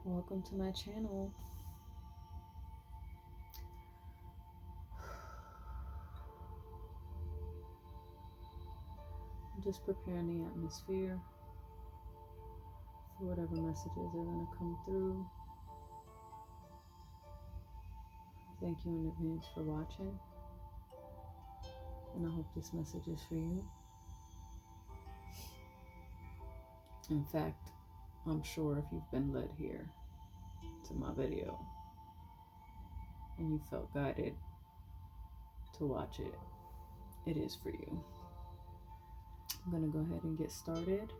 Welcome to my channel. I'm just preparing the atmosphere for whatever messages are going to come through. Thank you in advance for watching, and I hope this message is for you. In fact, I'm sure if you've been led here to my video and you felt guided to watch it, it is for you. I'm going to go ahead and get started.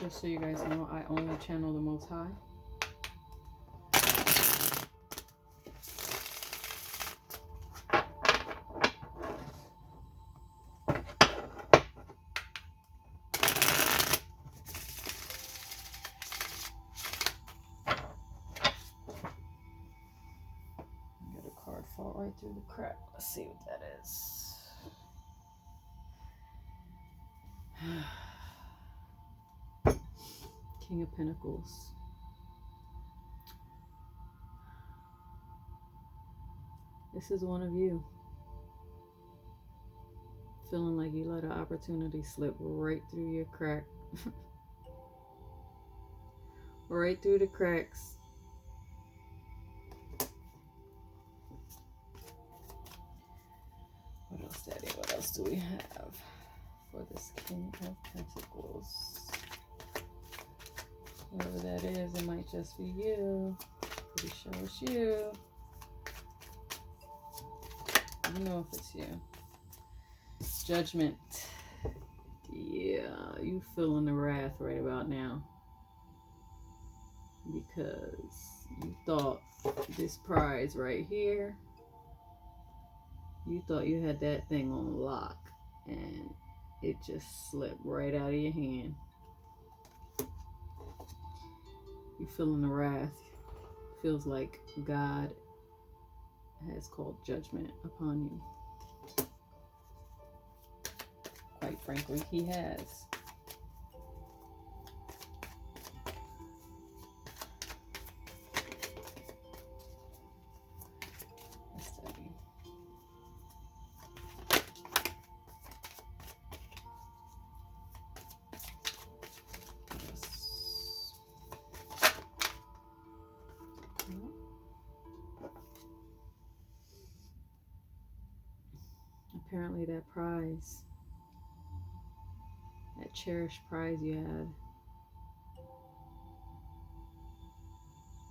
Just so you guys know, I only channel the Most High. Get a card fall right through the crack. Let's see what that is. King of Pentacles. This is one of you. Feeling like you let an opportunity slip right through your crack. Right through the cracks. What else, Daddy? What else do we have for this King of Pentacles? Whoever that is, it might just be you. Pretty sure it's you. You know if it's you. Judgment. Yeah, you feeling the wrath right about now. Because you thought this prize right here, you thought you had that thing on lock. And it just slipped right out of your hand. You feeling the wrath. Feels like God has called judgment upon you. Quite frankly, he has. Let's study. Apparently that prize, that cherished prize you had,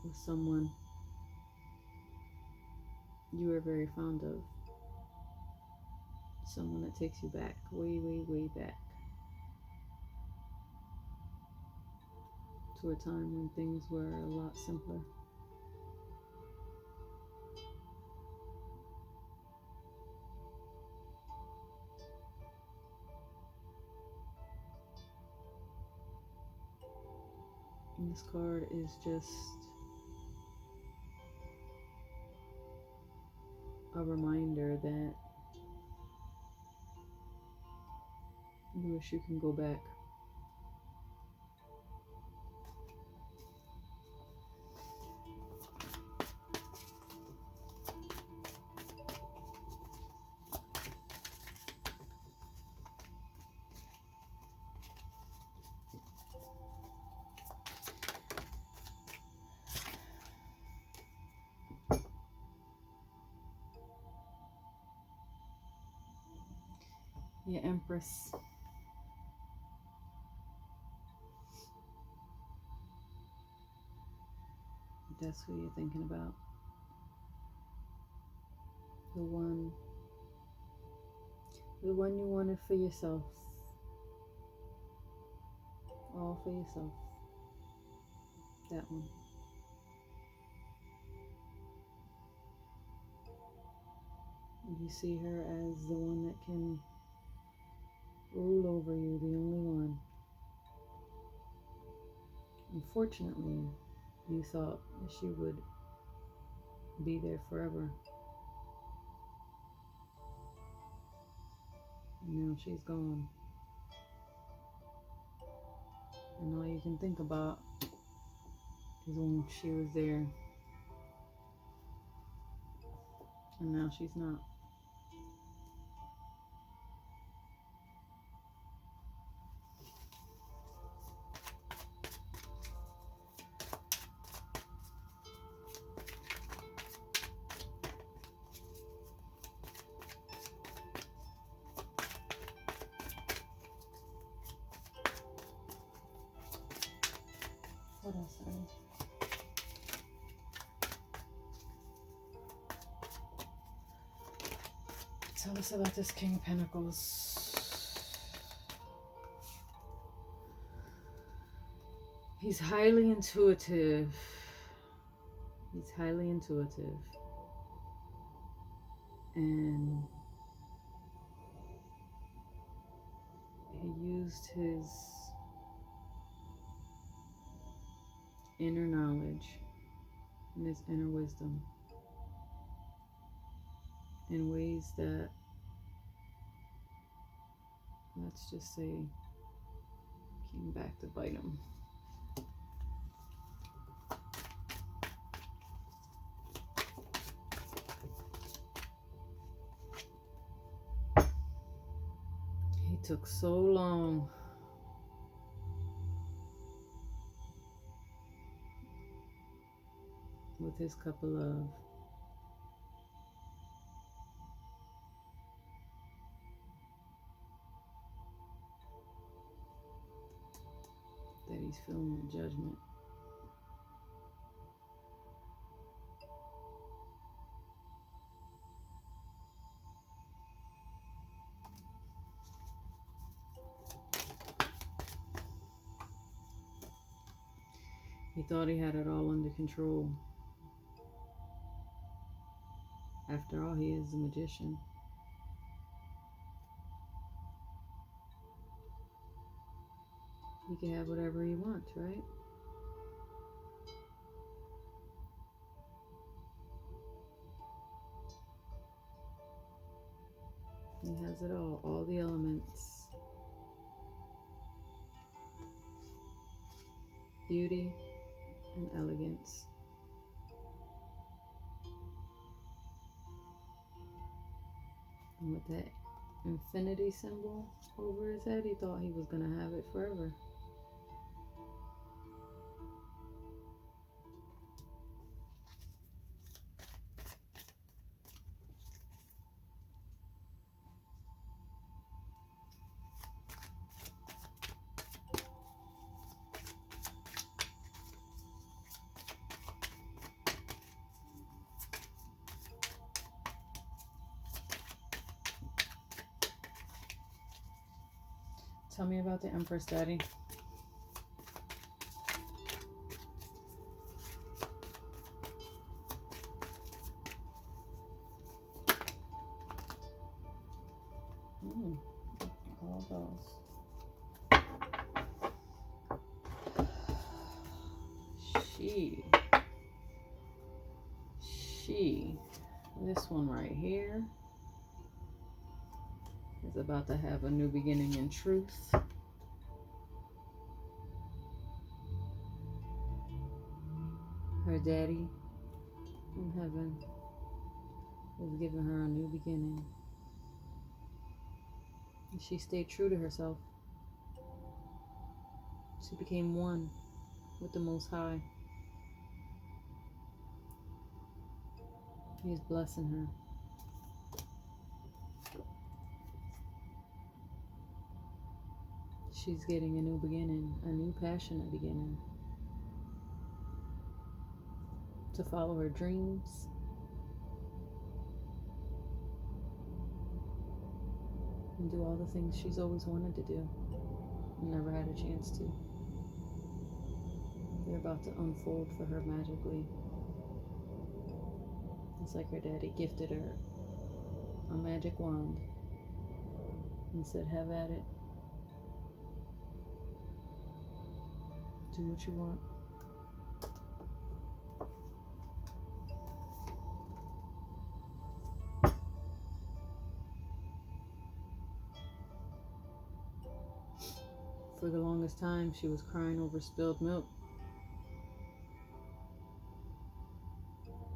was someone you were very fond of. Someone that takes you back, way, way, way back. To a time when things were a lot simpler. And this card is just a reminder that you wish you can go back. Yeah, Empress. That's who you're thinking about. The one you wanted for yourself. All for yourself. That one. You see her as the one that can rule over you, the only one. Unfortunately, you thought that she would be there forever. And now she's gone. And all you can think about is when she was there. And now she's not. What else? Tell us about this King of Pentacles. He's highly intuitive. He's highly intuitive. And he used his inner knowledge and his inner wisdom in ways that, let's just say, came back to bite him. He took so long with his cup of love. That he's feeling the judgment. He thought he had it all under control. After all, he is a magician. He can have whatever he wants, right? He has it all the elements. Beauty and elegance. And with that infinity symbol over his head, he thought he was going to have it forever. Tell me about the Empress, Daddy. All those. This one right here is about to have a new beginning in truth. Her daddy in heaven is giving her a new beginning. And she stayed true to herself. She became one with the Most High. He is blessing her. She's getting a new beginning, a new passionate beginning. To follow her dreams. And do all the things she's always wanted to do. And never had a chance to. They're about to unfold for her magically. It's like her daddy gifted her a magic wand and said, have at it. Do what you want. For the longest time, she was crying over spilled milk,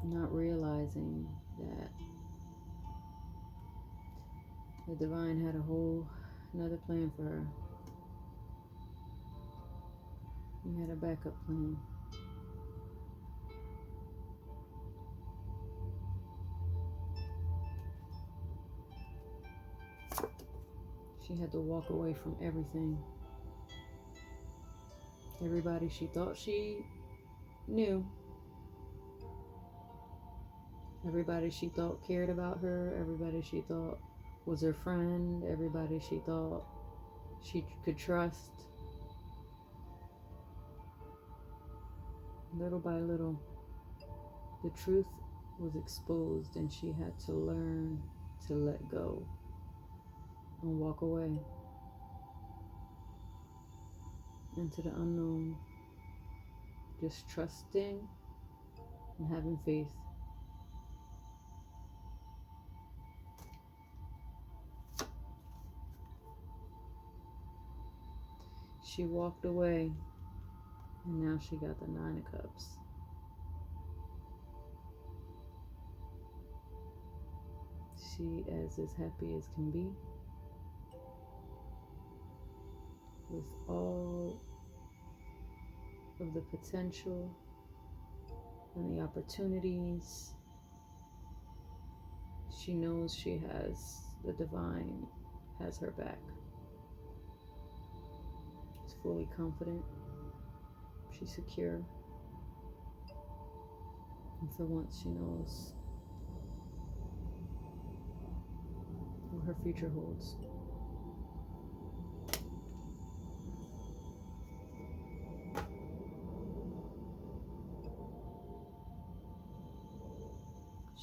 not realizing that the divine had a whole another plan for her. He had a backup plan. She had to walk away from everything. Everybody she thought she knew. Everybody she thought cared about her. Everybody she thought was her friend. Everybody she thought she could trust. Little by little, the truth was exposed, and she had to learn to let go and walk away into the unknown, just trusting and having faith. She walked away, and now she got the 9 of Cups. She is happy as can be with all of the potential and the opportunities. She knows she has the divine, has her back. She's fully confident. She's secure. And for once, she knows what her future holds.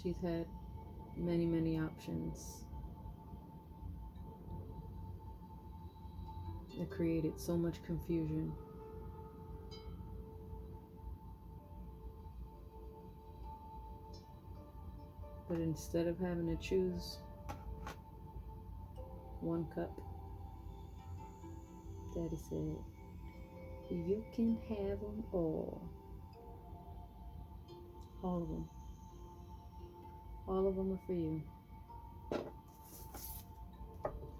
She's had many, many options that created so much confusion. But instead of having to choose one cup, Daddy said, you can have them all. All of them. All of them are for you.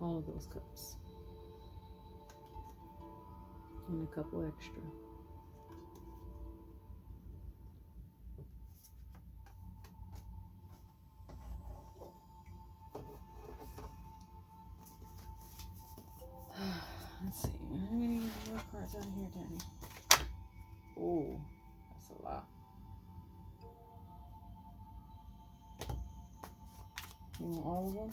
All of those cups. And a couple extra. Let's see. How many more cards out here, Daddy? Oh, that's a lot. You want all of them?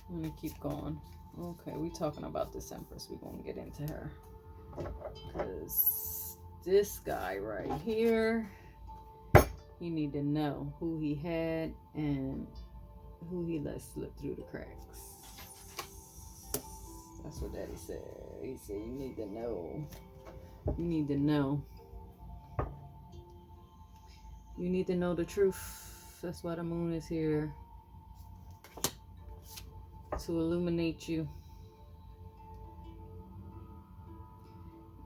I'm gonna keep going. Okay, we talking about this Empress. We're gonna get into her. Because this guy right here, you need to know who he had and who he let slip through the cracks. That's what Daddy said. He said you need to know. You need to know. You need to know the truth. That's why the moon is here. To illuminate you.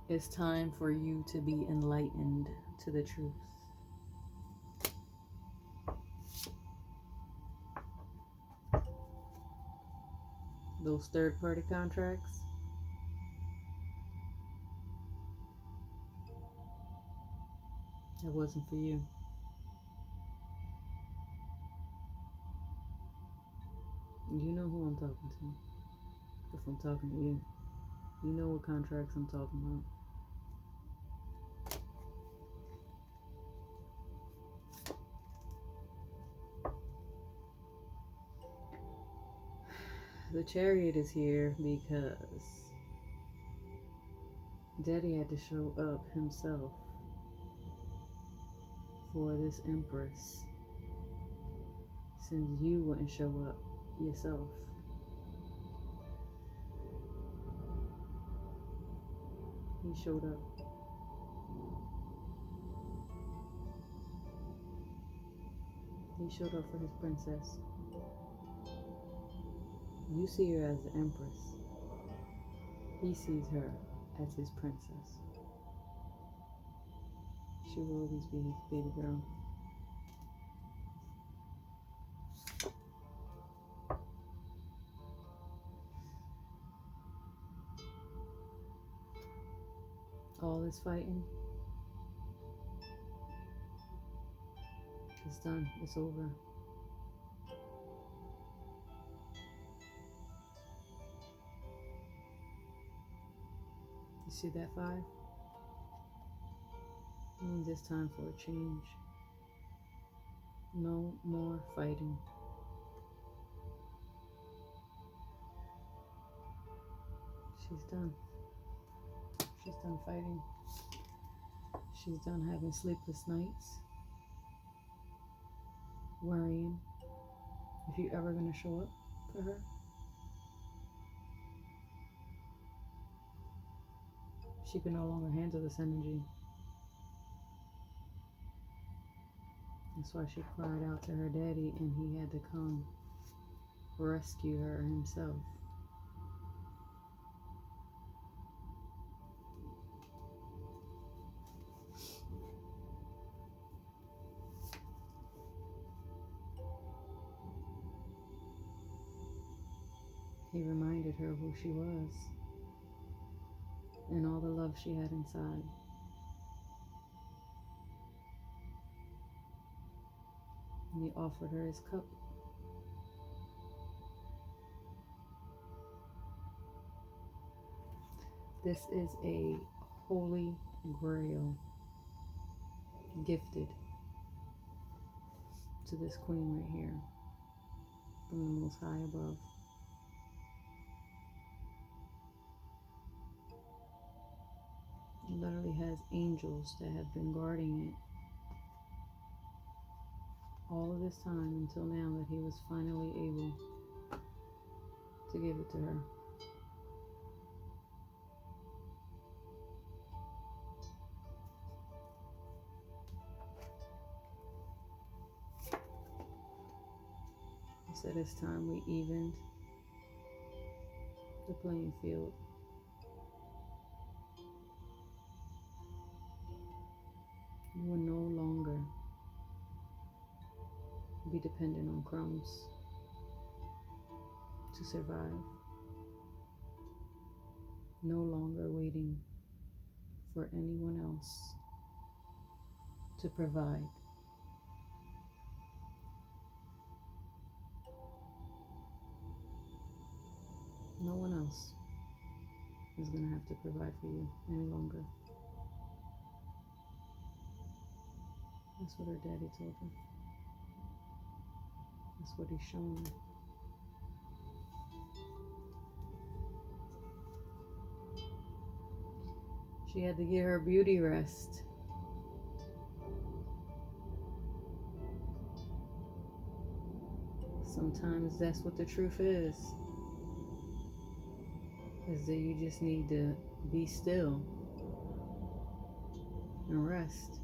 It's time for you to be enlightened to the truth. Those third-party contracts, that wasn't for you. You know who I'm talking to. If I'm talking to you, you know what contracts I'm talking about. The Chariot is here because Daddy had to show up himself for this Empress, since you wouldn't show up yourself. He showed up. He showed up for his princess. You see her as the Empress. He sees her as his princess. She will always be his baby girl. All this fighting is done. It's over. You see that 5? It means it's time for a change. No more fighting. She's done. She's done fighting. She's done having sleepless nights, worrying if you're ever going to show up for her. She can no longer handle this energy. That's why she cried out to her daddy, and he had to come rescue her himself. He reminded her who she was and all the love she had inside. And he offered her his cup. This is a holy grail gifted to this queen right here from the Most High above. It literally has angels that have been guarding it all of this time until now that he was finally able to give it to her. He said it's time we evened the playing field. You will no longer be dependent on crumbs to survive. No longer waiting for anyone else to provide. No one else is going to have to provide for you any longer. That's what her daddy told her. That's what he's showing her. She had to get her beauty rest. Sometimes that's what the truth is that you just need to be still and rest.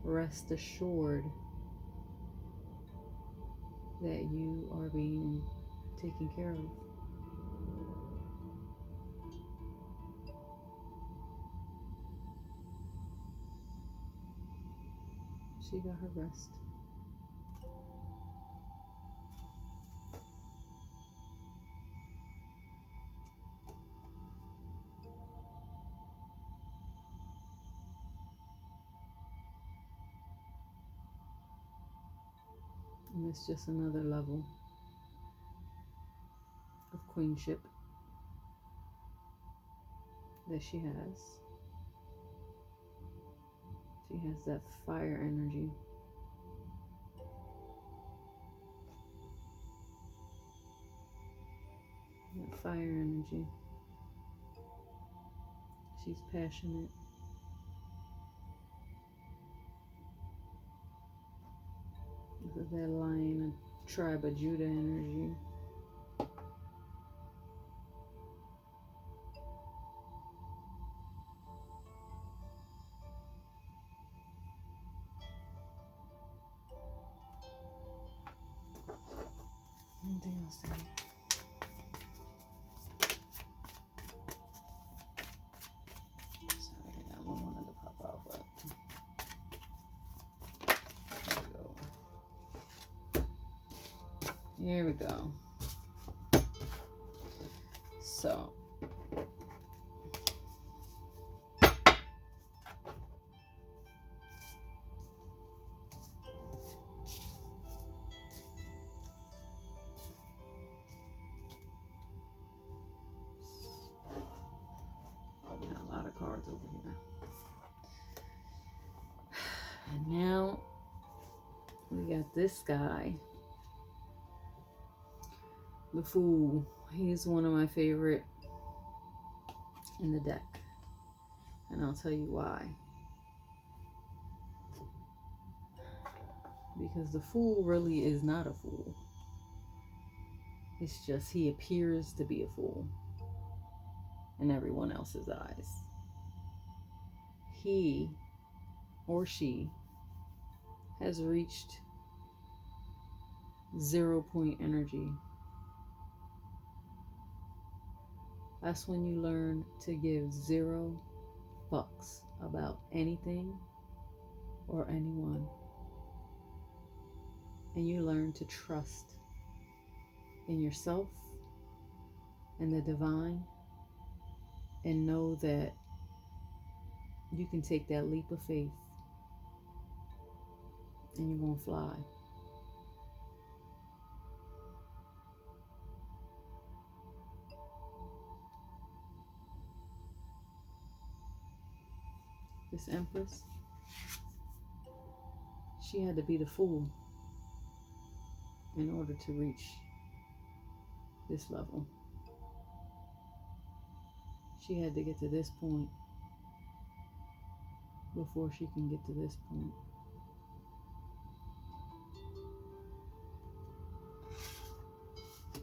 Rest assured that you are being taken care of. She got her rest. And it's just another level of queenship that she has. She has that fire energy. That fire energy. She's passionate. This is that Lion of Tribe of Judah energy. Let's see. Sorry, that one wanted to pop out, but here we go. So a lot of cards over here. And now we got this guy, the Fool. He's one of my favorite in the deck. And I'll tell you why. Because the Fool really is not a fool. It's just he appears to be a fool in everyone else's eyes. He or she has reached 0 point energy. That's when you learn to give 0 fucks about anything or anyone. And you learn to trust in yourself and the divine, and know that you can take that leap of faith and you're gonna fly. This Empress, she had to be the fool in order to reach this level. She had to get to this point before she can get to this point.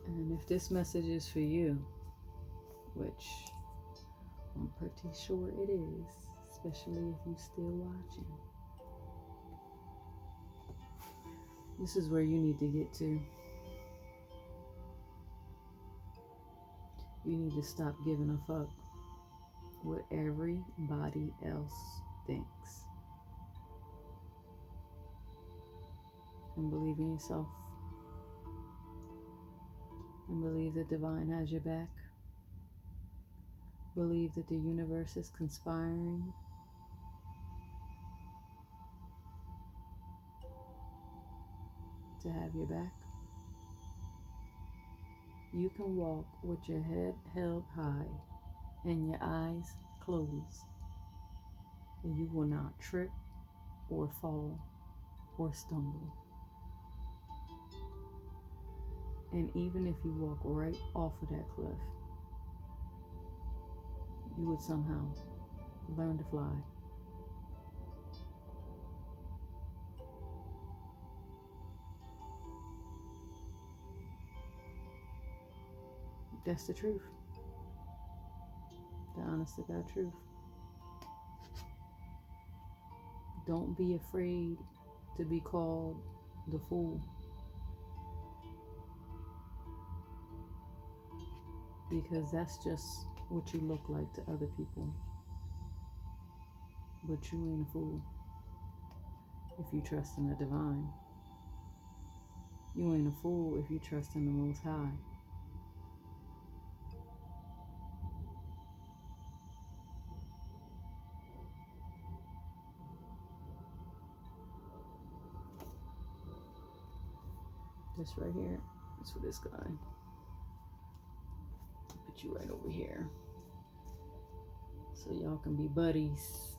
And if this message is for you, which I'm pretty sure it is, especially if you're still watching, this is where you need to get to. You need to stop giving a fuck what everybody else thinks. And believe in yourself. And believe that divine has your back. Believe that the universe is conspiring to have your back. You can walk with your head held high and your eyes closed, and you will not trip or fall or stumble. And even if you walk right off of that cliff, you would somehow learn to fly. That's the truth. The honest to God truth. Don't be afraid to be called the fool. Because that's just what you look like to other people. But you ain't a fool if you trust in the divine. You ain't a fool if you trust in the Most High. This right here is for this guy. Put you right over here so y'all can be buddies.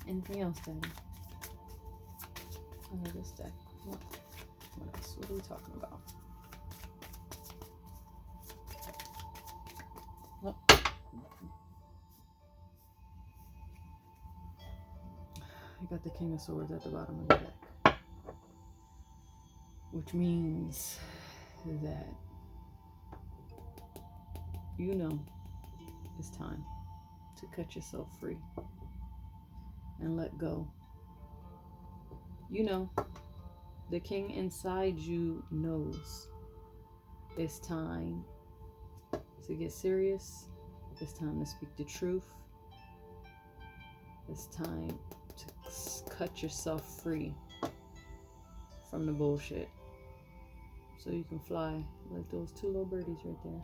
Anything else, Daddy? Oh, this deck. What else? What are we talking about? Oh. I got the King of Swords at the bottom of the deck, which means that you know it's time to cut yourself free and let go. You know, the king inside you knows it's time to get serious. It's time to speak the truth. It's time to cut yourself free from the bullshit so you can fly like those two little birdies right there.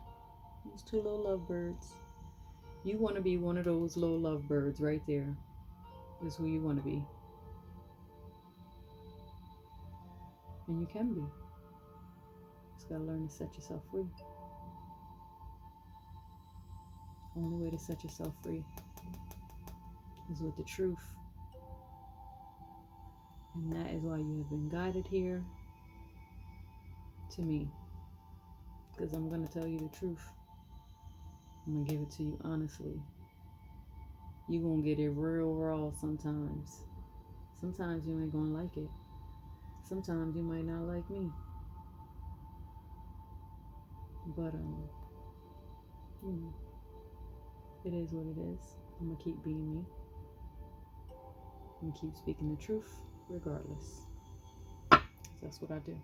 Those two little lovebirds. You want to be one of those little lovebirds right there. Is who you want to be. And you can be. Just gotta learn to set yourself free. Only way to set yourself free is with the truth. And that is why you have been guided here to me. Because I'm going to tell you the truth. I'm going to give it to you honestly. You're going to get it real raw sometimes. Sometimes you ain't going to like it. Sometimes you might not like me. But, you know, it is what it is. I'm going to keep being me. I'm going to keep speaking the truth regardless. So that's what I do.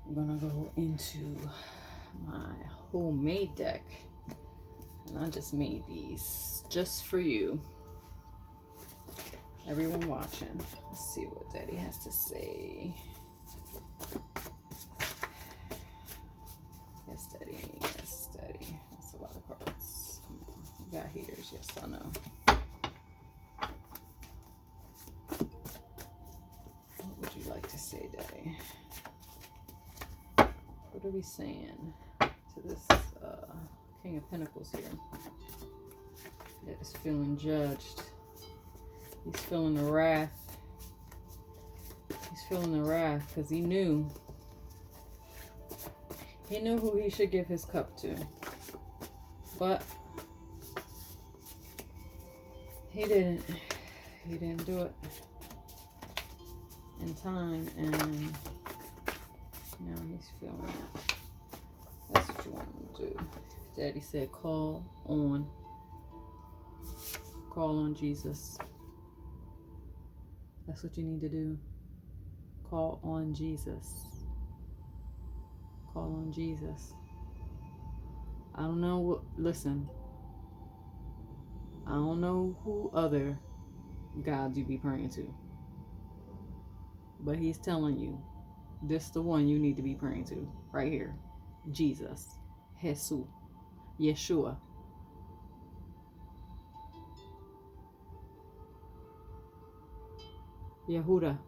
I'm going to go into my homemade deck. And I just made these just for you. Everyone watching. Let's see what Daddy has to say. Yes, Daddy. Yes, Daddy. That's a lot of cards. Come on. You got heaters. Yes, I know. What would you like to say, Daddy? What are we saying to this King of Pentacles here? That is feeling judged. He's feeling the wrath. He's feeling the wrath because he knew. He knew who he should give his cup to. But he didn't. He didn't do it in time, and now he's feeling it. That's what you want him to do. Daddy said, call on Jesus. That's what you need to do. Call on Jesus. Call on Jesus. I don't know what, listen. I don't know who other gods you be praying to. But he's telling you, this the one you need to be praying to. Right here. Jesus. Jesus. Yeshua. Yehuda.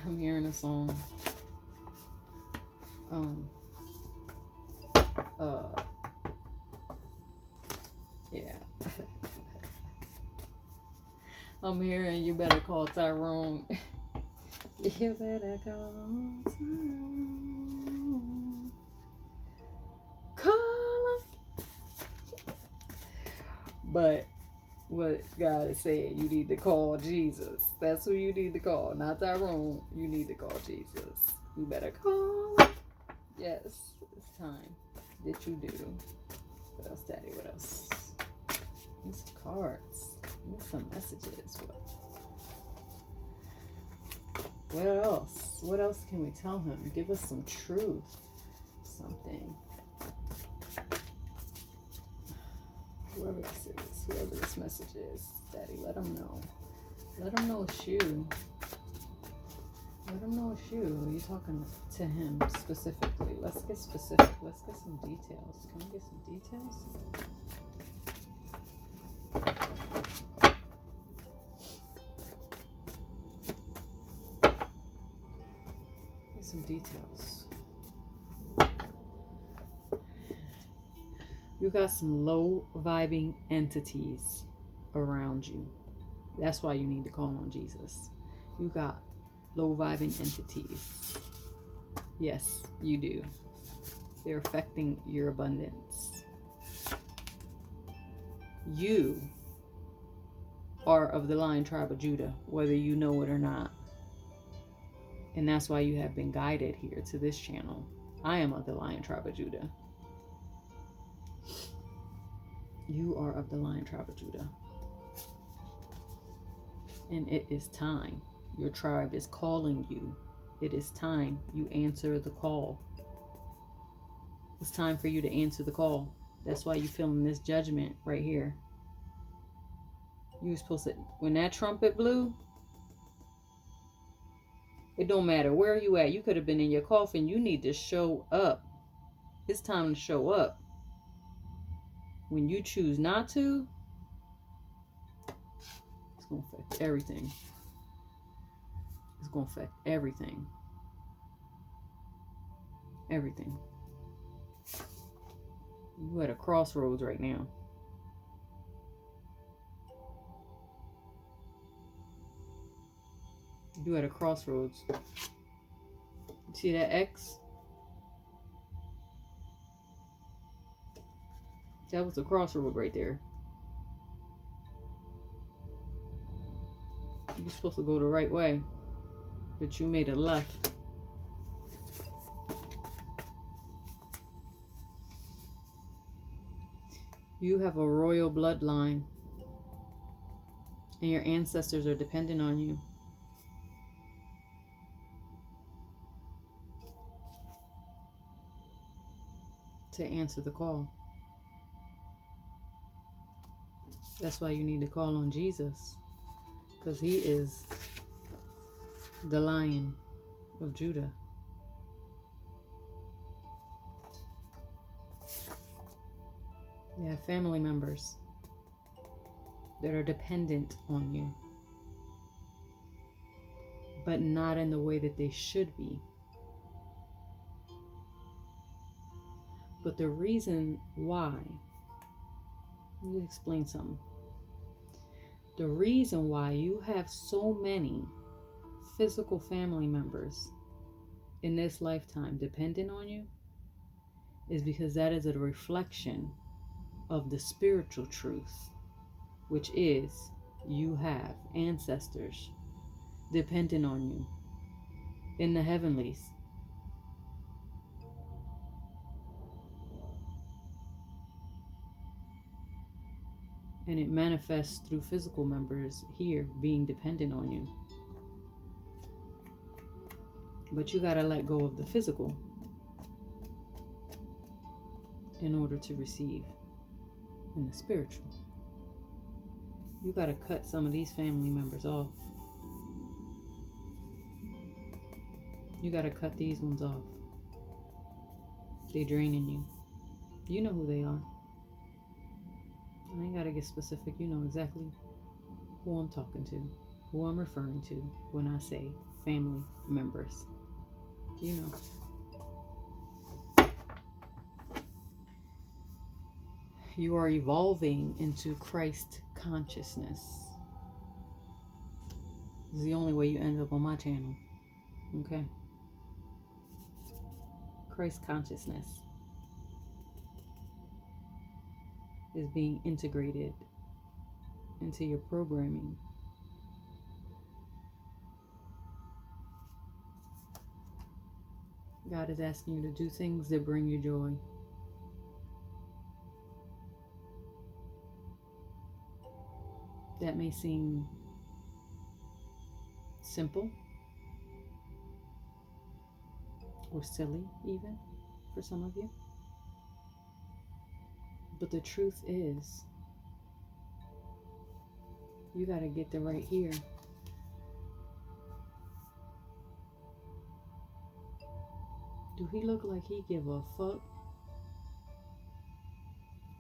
I'm hearing a song. Yeah. I'm hearing you better call Tyrone. You better call Tyrone. Call him. But what God is saying, you need to call Jesus. That's who you need to call, not Tyrone. You need to call Jesus. You better call him. Yes, it's time that you do. What else, Daddy? What else? Need some cards. Need some messages. What else? What else can we tell him? Give us some truth. Something. Whoever this is, whoever this message is, Daddy, let him know. Let him know it's you. Let him know it's you. You're talking to him specifically. Let's get specific. Let's get some details. Can we get some details? Get some details. You got some low vibing entities around you. That's why you need to call on Jesus. You got low vibing entities. Yes, you do. They're affecting your abundance. You are of the Lion tribe of Judah, whether you know it or not. And that's why you have been guided here to this channel. I am of the Lion tribe of Judah. You are of the Lion tribe of Judah. And it is time. Your tribe is calling you. It is time you answer the call. It's time for you to answer the call. That's why you're feeling this judgment right here. You were supposed to, when that trumpet blew, it don't matter where you at. You could have been in your coffin. You need to show up. It's time to show up. When you choose not to, it's going to affect everything. It's going to affect everything. Everything. You're at a crossroads right now. You at a crossroads. See that X? That was a crossroad right there. You're supposed to go the right way, but you made a left. You have a royal bloodline, and your ancestors are dependent on you. To answer the call. That's why you need to call on Jesus, because he is the Lion of Judah. You have family members that are dependent on you, but not in the way that they should be. But the reason why, let me explain something. The reason why you have so many physical family members in this lifetime dependent on you is because that is a reflection of the spiritual truth, which is you have ancestors dependent on you in the heavenlies. And it manifests through physical members here being dependent on you. But you got to let go of the physical in order to receive in the spiritual. You got to cut some of these family members off. You got to cut these ones off. They're draining you. You know who they are. I ain't got to get specific. You know exactly who I'm talking to, who I'm referring to when I say family members. You know. You are evolving into Christ consciousness. This is the only way you end up on my channel. Okay? Christ consciousness is being integrated into your programming. God is asking you to do things that bring you joy. That may seem simple or silly even for some of you. But the truth is, you got to get the right here. Do he look like he give a fuck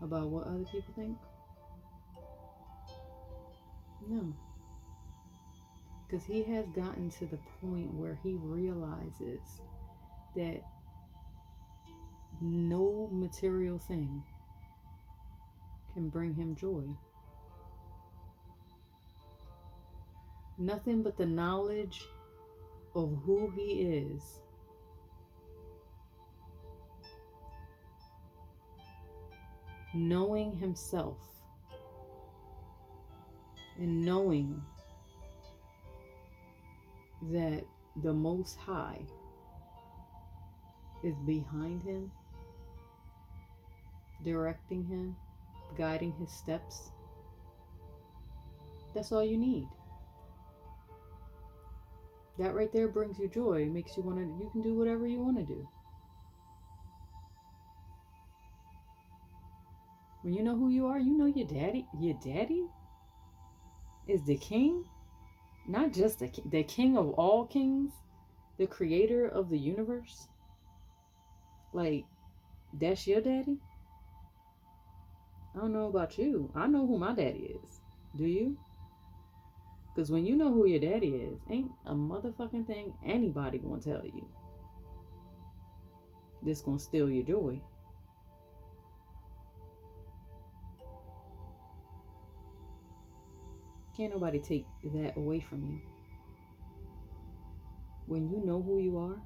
about what other people think? No. Because he has gotten to the point where he realizes that no material thing can bring him joy. Nothing but the knowledge of who he is knowing himself and knowing that the Most High is behind him, directing him, guiding his steps. That's all you need. That right there brings you joy. It makes you want to, you can do whatever you want to do. When you know who you are, you know your daddy. Your daddy is the king. Not just the king of all kings. The creator of the universe. Like, that's your daddy? I don't know about you. I know who my daddy is. Do you? Because when you know who your daddy is, ain't a motherfucking thing anybody gonna tell you this gonna steal your joy. Can't nobody take that away from you. When you know who you are,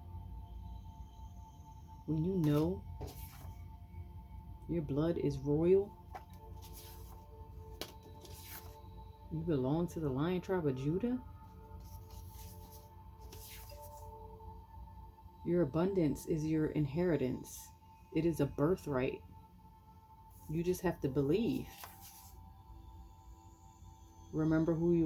when you know your blood is royal, you belong to the Lion tribe of Judah, your abundance is your inheritance. It is a birthright. You just have to believe. Remember who you